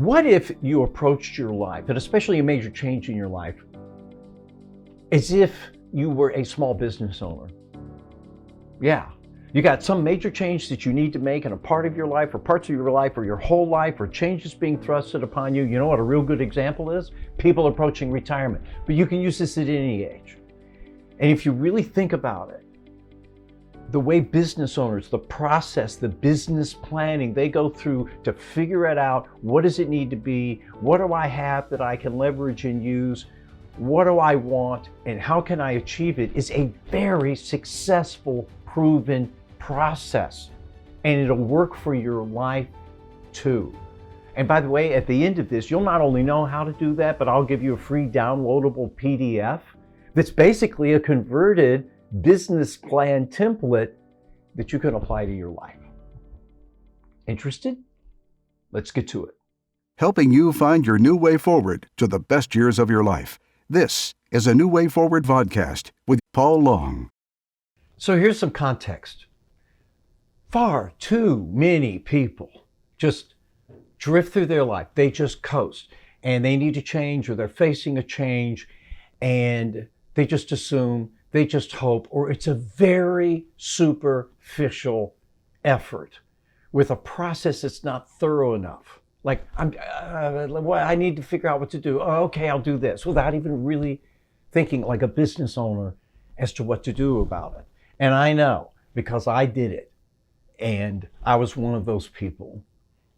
What if you approached your life, and especially a major change in your life, as if you were a small business owner? Yeah, you got some major change that you need to make in a part of your life or parts of your life or your whole life, or changes being thrusted upon you. You know what a real good example is? People approaching retirement. But you can use this at any age. And if you really think about it, the way business owners, the process, the business planning they go through to figure it out, what does it need to be? What do I have that I can leverage and use? What do I want and how can I achieve it is a very successful, proven process. And it'll work for your life too. And by the way, at the end of this, you'll not only know how to do that, but I'll give you a free downloadable PDF that's basically a converted business plan template that you can apply to your life. Interested? Let's get to it. Helping you find your new way forward to the best years of your life. This is a New Way Forward podcast with Paul Long. So here's some context. Far too many people just drift through their life. They just coast and they need to change, or they're facing a change and they just assume, they just hope, or it's a very superficial effort with a process that's not thorough enough. Like, I need to figure out what to do. Oh, okay, I'll do this, without even really thinking like a business owner as to what to do about it. And I know, because I did it, and I was one of those people.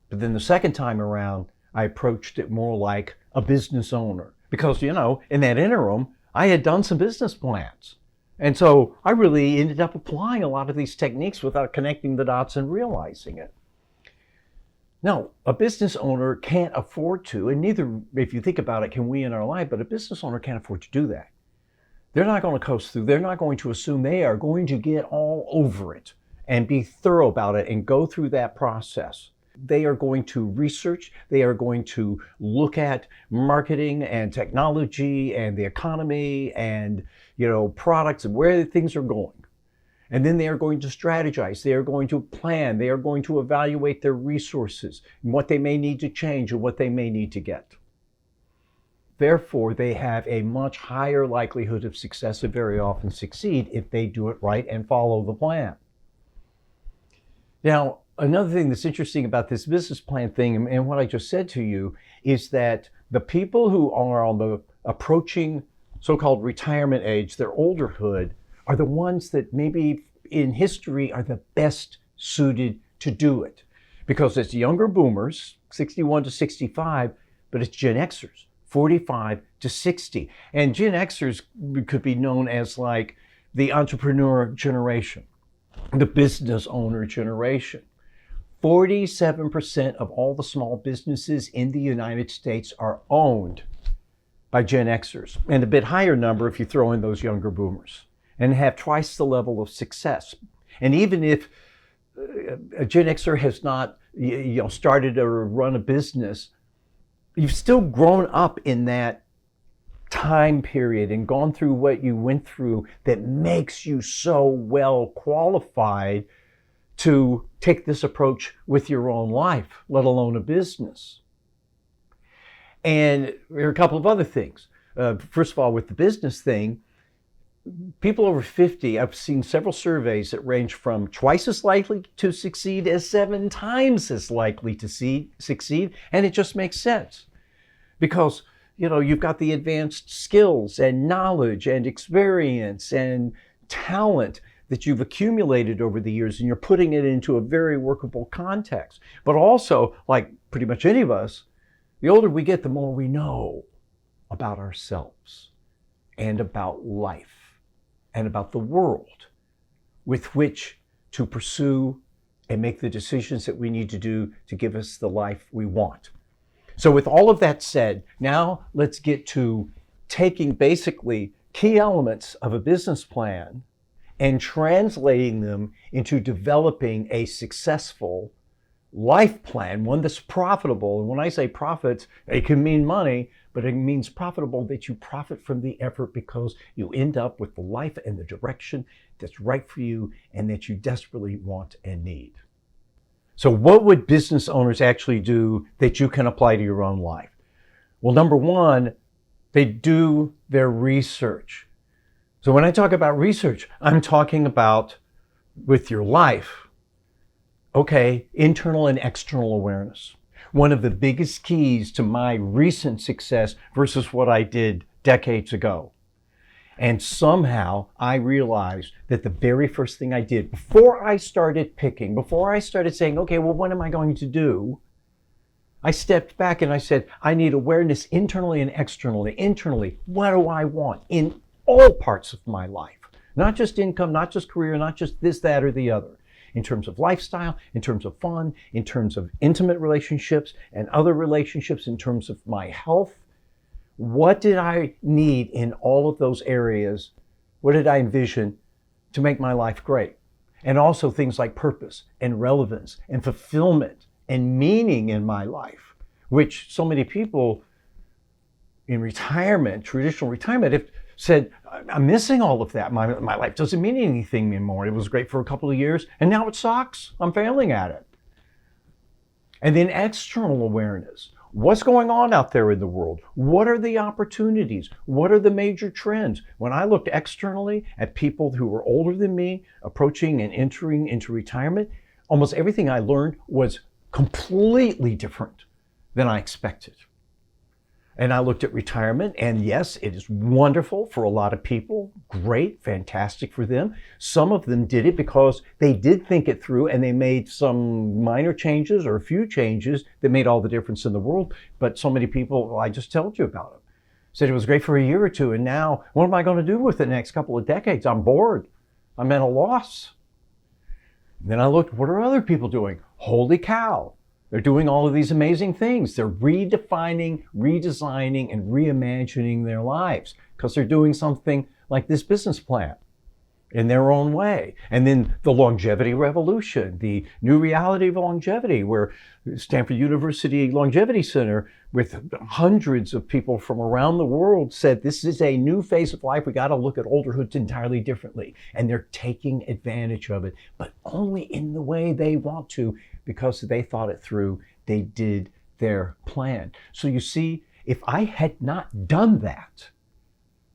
But then the second time around, I approached it more like a business owner. Because, you know, in that interim, I had done some business plans. And so I really ended up applying a lot of these techniques without connecting the dots and realizing it. Now, a business owner can't afford to, and neither, if you think about it, can we in our life, but a business owner can't afford to do that. They're not going to coast through. They're not going to assume. They are going to get all over it and be thorough about it and go through that process. They are going to research. They are going to look at marketing and technology and the economy and, you know, products and where things are going. And then they are going to strategize. They are going to plan. They are going to evaluate their resources and what they may need to change and what they may need to get. Therefore, they have a much higher likelihood of success and very often succeed if they do it right and follow the plan. Now, another thing that's interesting about this business plan thing and what I just said to you is that the people who are on the approaching so-called retirement age, their olderhood, are the ones that maybe in history are the best suited to do it. Because it's younger boomers, 61 to 65, but it's Gen Xers, 45 to 60. And Gen Xers could be known as like the entrepreneur generation, the business owner generation. 47% of all the small businesses in the United States are owned by Gen Xers, and a bit higher number if you throw in those younger boomers, and have twice the level of success. And even if a Gen Xer has not started or run a business, you've still grown up in that time period and gone through what you went through that makes you so well qualified to take this approach with your own life, let alone a business. And there are a couple of other things. First of all, with the business thing, people over 50, I've seen several surveys that range from twice as likely to succeed as 7 times as likely to succeed. And it just makes sense because, you know, you've got the advanced skills and knowledge and experience and talent that you've accumulated over the years, and you're putting it into a very workable context. But also, like pretty much any of us, the older we get, the more we know about ourselves and about life and about the world with which to pursue and make the decisions that we need to do to give us the life we want. So with all of that said, now let's get to taking basically key elements of a business plan and translating them into developing a successful life plan, one that's profitable. And when I say profits, it can mean money, but it means profitable, that you profit from the effort because you end up with the life and the direction that's right for you and that you desperately want and need. So what would business owners actually do that you can apply to your own life? Well, number one, they do their research. So when I talk about research, I'm talking about with your life, okay, internal and external awareness. One of the biggest keys to my recent success versus what I did decades ago. And somehow I realized that the very first thing I did before I started picking, before I started saying, okay, well, what am I going to do? I stepped back and I said, I need awareness internally and externally. Internally, what do I want in all parts of my life? Not just income, not just career, not just this, that, or the other. In terms of lifestyle, in terms of fun, in terms of intimate relationships and other relationships, in terms of my health. What did I need in all of those areas? What did I envision to make my life great? And also things like purpose and relevance and fulfillment and meaning in my life, which so many people in retirement, traditional retirement, have said, I'm missing all of that. My life doesn't mean anything anymore. It was great for a couple of years, and now it sucks. I'm failing at it. And then external awareness. What's going on out there in the world? What are the opportunities? What are the major trends? When I looked externally at people who were older than me, approaching and entering into retirement, almost everything I learned was completely different than I expected. And I looked at retirement, and yes, it is wonderful for a lot of people. Great, fantastic for them. Some of them did it because they did think it through and they made some minor changes or a few changes that made all the difference in the world. But so many people, well, I just told you about it, said it was great for a year or two, and now what am I going to do with the next couple of decades? I'm bored. I'm at a loss. And then I looked, what are other people doing? Holy cow. They're doing all of these amazing things. They're redefining, redesigning, and reimagining their lives because they're doing something like this business plan in their own way. And then the longevity revolution, the new reality of longevity, where Stanford University Longevity Center with hundreds of people from around the world said, this is a new phase of life. We got to look at olderhood entirely differently. And they're taking advantage of it, but only in the way they want to, because they thought it through. They did their plan. So you see, if I had not done that,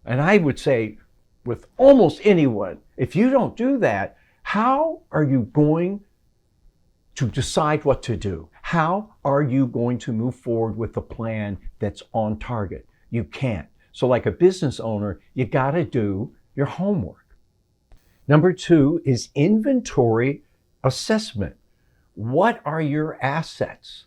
and I would say with almost anyone, if you don't do that, how are you going to decide what to do? How are you going to move forward with a plan that's on target? You can't. So like a business owner, you got to do your homework. Number two is inventory assessment. What are your assets?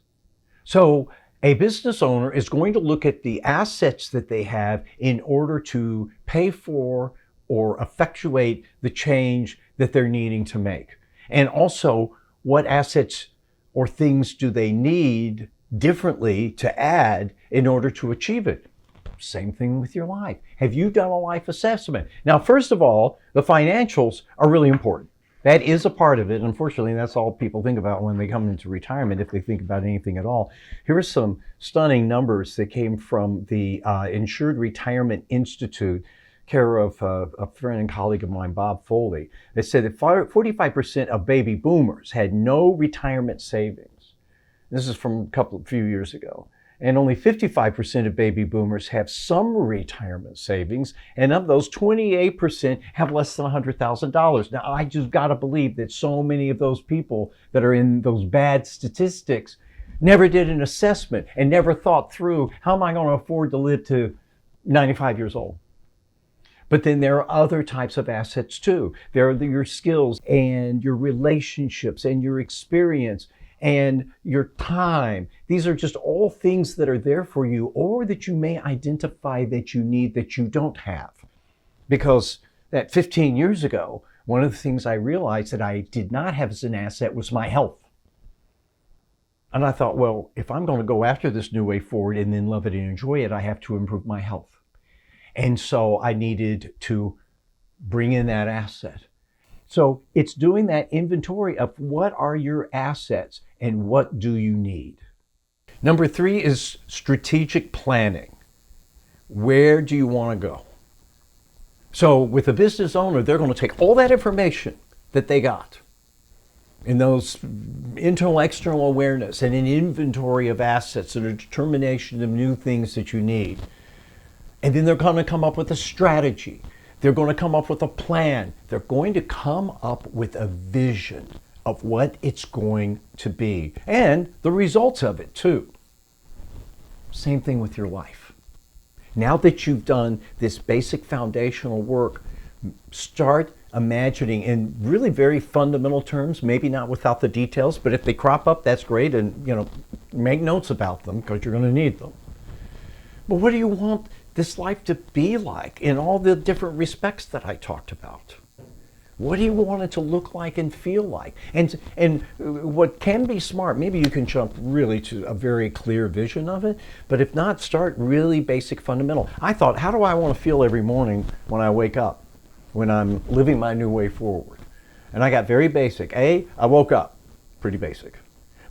So a business owner is going to look at the assets that they have in order to pay for or effectuate the change that they're needing to make. And also, what assets or things do they need differently to add in order to achieve it? Same thing with your life. Have you done a life assessment? Now, first of all, the financials are really important. That is a part of it. Unfortunately, that's all people think about when they come into retirement, if they think about anything at all. Here are some stunning numbers that came from the Insured Retirement Institute, care of a friend and colleague of mine, Bob Foley. They said that 45% of baby boomers had no retirement savings. This is from a few years ago. And only 55% of baby boomers have some retirement savings. And of those, 28% have less than $100,000. Now, I just got to believe that so many of those people that are in those bad statistics never did an assessment and never thought through, how am I going to afford to live to 95 years old? But then there are other types of assets too. There are your skills and your relationships and your experience and your time. These are just all things that are there for you, or that you may identify that you need that you don't have. Because that 15 years ago, one of the things I realized that I did not have as an asset was my health. And I thought, well, if I'm going to go after this new way forward and then love it and enjoy it, I have to improve my health. And so I needed to bring in that asset. So it's doing that inventory of what are your assets and what do you need. Number three is strategic planning. Where do you want to go? So with a business owner, they're going to take all that information that they got and those internal, external awareness, and an inventory of assets and a determination of new things that you need. And then they're going to come up with a strategy. They're going to come up with a plan. They're going to come up with a vision of what it's going to be and the results of it too. Same thing with your life. Now that you've done this basic foundational work, start imagining in really very fundamental terms, maybe not without the details, but if they crop up, that's great, and make notes about them because you're going to need them. But what do you want this life to be like in all the different respects that I talked about? What do you want it to look like and feel like? And what can be smart, maybe you can jump really to a very clear vision of it, but if not, start really basic fundamental. I thought, how do I want to feel every morning when I wake up, when I'm living my new way forward? And I got very basic. I woke up, pretty basic.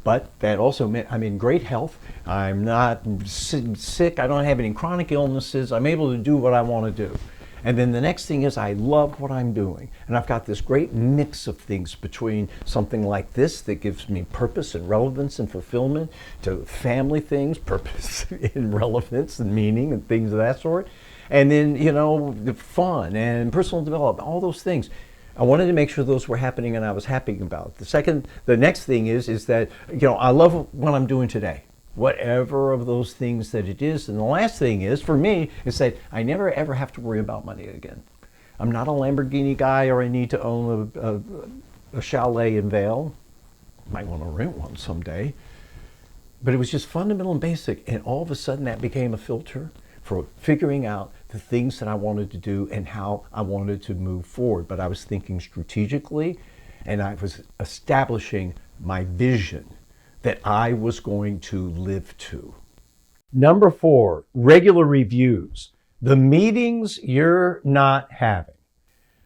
But that also meant I'm in great health. I'm not sick. I don't have any chronic illnesses. I'm able to do what I want to do. And then the next thing is I love what I'm doing. And I've got this great mix of things between something like this that gives me purpose and relevance and fulfillment, to family things, purpose and relevance and meaning and things of that sort. And then, the fun and personal development, all those things. I wanted to make sure those were happening and I was happy about it. The next thing is that, I love what I'm doing today, whatever of those things that it is. And the last thing is, for me, is that I never ever have to worry about money again. I'm not a Lamborghini guy, or I need to own a chalet in Vail. Might want to rent one someday. But it was just fundamental and basic. And all of a sudden that became a filter for figuring out the things that I wanted to do and how I wanted to move forward. But I was thinking strategically, and I was establishing my vision that I was going to live to. Number 4, regular reviews. The meetings you're not having.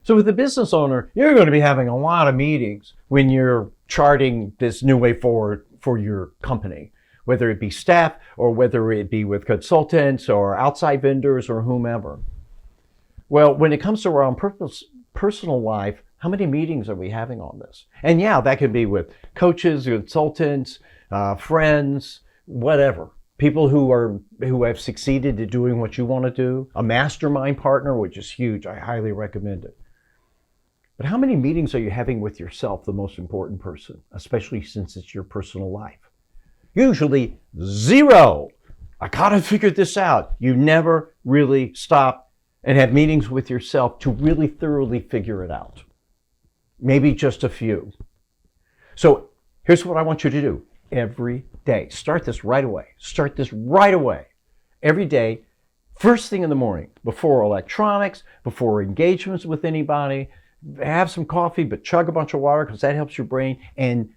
So with a business owner, you're going to be having a lot of meetings when you're charting this new way forward for your company, whether it be staff or whether it be with consultants or outside vendors or whomever. Well, when it comes to our own personal life, how many meetings are we having on this? And yeah, that could be with coaches, consultants, friends, whatever. People who have succeeded at doing what you want to do. A mastermind partner, which is huge. I highly recommend it. But how many meetings are you having with yourself, the most important person, especially since it's your personal life? Usually 0. I gotta figure this out. You never really stop and have meetings with yourself to really thoroughly figure it out. Maybe just a few. So here's what I want you to do every day. Start this right away. Start this right away. Every day, first thing in the morning, before electronics, before engagements with anybody, have some coffee, but chug a bunch of water because that helps your brain, and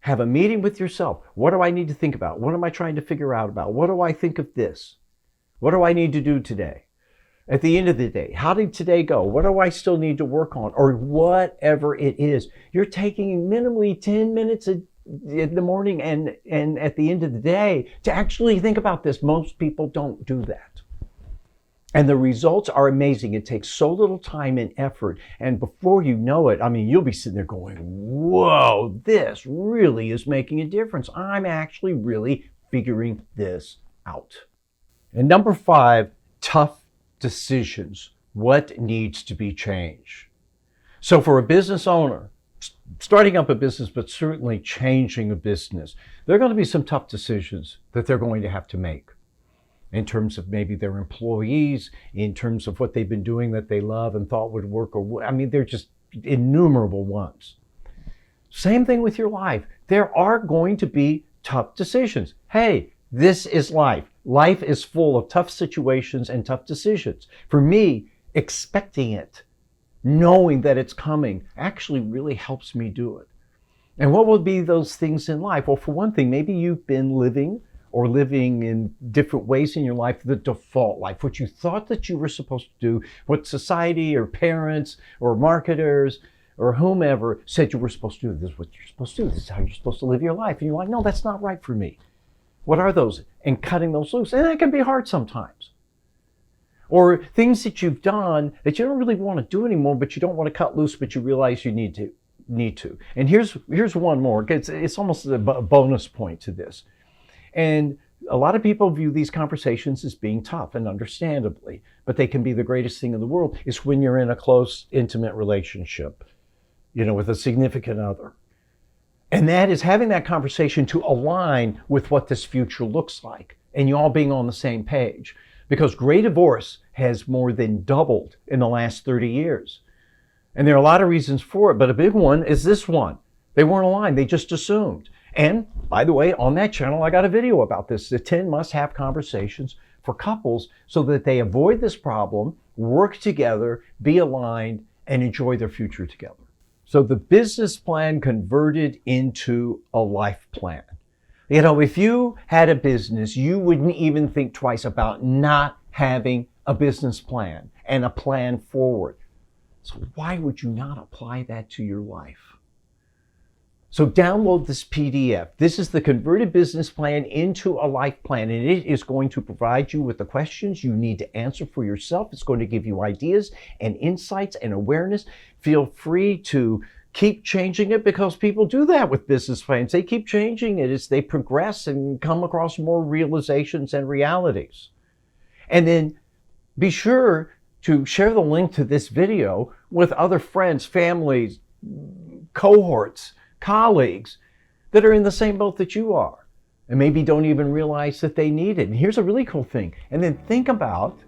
have a meeting with yourself. What do I need to think about? What am I trying to figure out about? What do I think of this? What do I need to do today? At the end of the day, how did today go? What do I still need to work on? Or whatever it is. You're taking minimally 10 minutes in the morning and at the end of the day to actually think about this. Most people don't do that. And the results are amazing. It takes so little time and effort. And before you know it, you'll be sitting there going, whoa, this really is making a difference. I'm actually really figuring this out. And number 5, tough decisions. What needs to be changed? So for a business owner, starting up a business, but certainly changing a business, there are going to be some tough decisions that they're going to have to make. In terms of maybe their employees, in terms of what they've been doing that they love and thought would work, they're just innumerable ones. Same thing with your life. There are going to be tough decisions. Hey, this is life. Life is full of tough situations and tough decisions. For me, expecting it, knowing that it's coming, actually really helps me do it. And what will be those things in life? Well, for one thing, maybe you've been living in different ways in your life, the default life, what you thought that you were supposed to do, what society or parents or marketers or whomever said you were supposed to do. This is what you're supposed to do. This is how you're supposed to live your life. And you're like, no, that's not right for me. What are those? And cutting those loose. And that can be hard sometimes. Or things that you've done that you don't really want to do anymore, but you don't want to cut loose, but you realize you need to need to. And here's one more. It's almost a bonus point to this. And a lot of people view these conversations as being tough, and understandably, but they can be the greatest thing in the world. Is when you're in a close, intimate relationship, with a significant other. And that is having that conversation to align with what this future looks like, and you all being on the same page. Because gray divorce has more than doubled in the last 30 years. And there are a lot of reasons for it, but a big one is this one. They weren't aligned, they just assumed. And by the way, on that channel, I got a video about this, the 10 must-have conversations for couples so that they avoid this problem, work together, be aligned, and enjoy their future together. So the business plan converted into a life plan. If you had a business, you wouldn't even think twice about not having a business plan and a plan forward. So why would you not apply that to your life? So download this PDF. This is the converted business plan into a life plan, and it is going to provide you with the questions you need to answer for yourself. It's going to give you ideas and insights and awareness. Feel free to keep changing it, because people do that with business plans. They keep changing it as they progress and come across more realizations and realities. And then be sure to share the link to this video with other friends, families, cohorts, colleagues that are in the same boat that you are, and maybe don't even realize that they need it. And here's a really cool thing. And then think about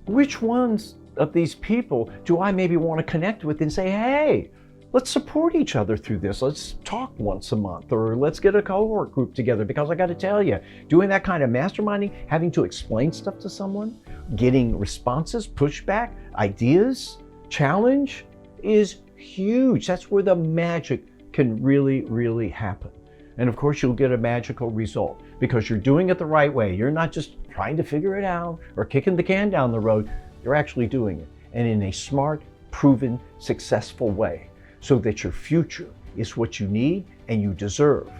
which ones of these people do I maybe want to connect with and say, hey, let's support each other through this. Let's talk once a month, or let's get a cohort group together. Because I got to tell you, doing that kind of masterminding, having to explain stuff to someone, getting responses, pushback, ideas, challenge is huge. That's where the magic can really, really happen. And of course, you'll get a magical result because you're doing it the right way. You're not just trying to figure it out or kicking the can down the road. You're actually doing it, and in a smart, proven, successful way, so that your future is what you need and you deserve.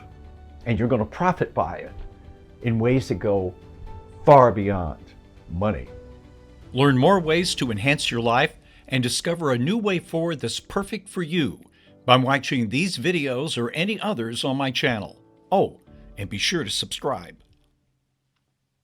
And you're going to profit by it in ways that go far beyond money. Learn more ways to enhance your life and discover a new way forward that's perfect for you by watching these videos or any others on my channel. Oh, and be sure to subscribe.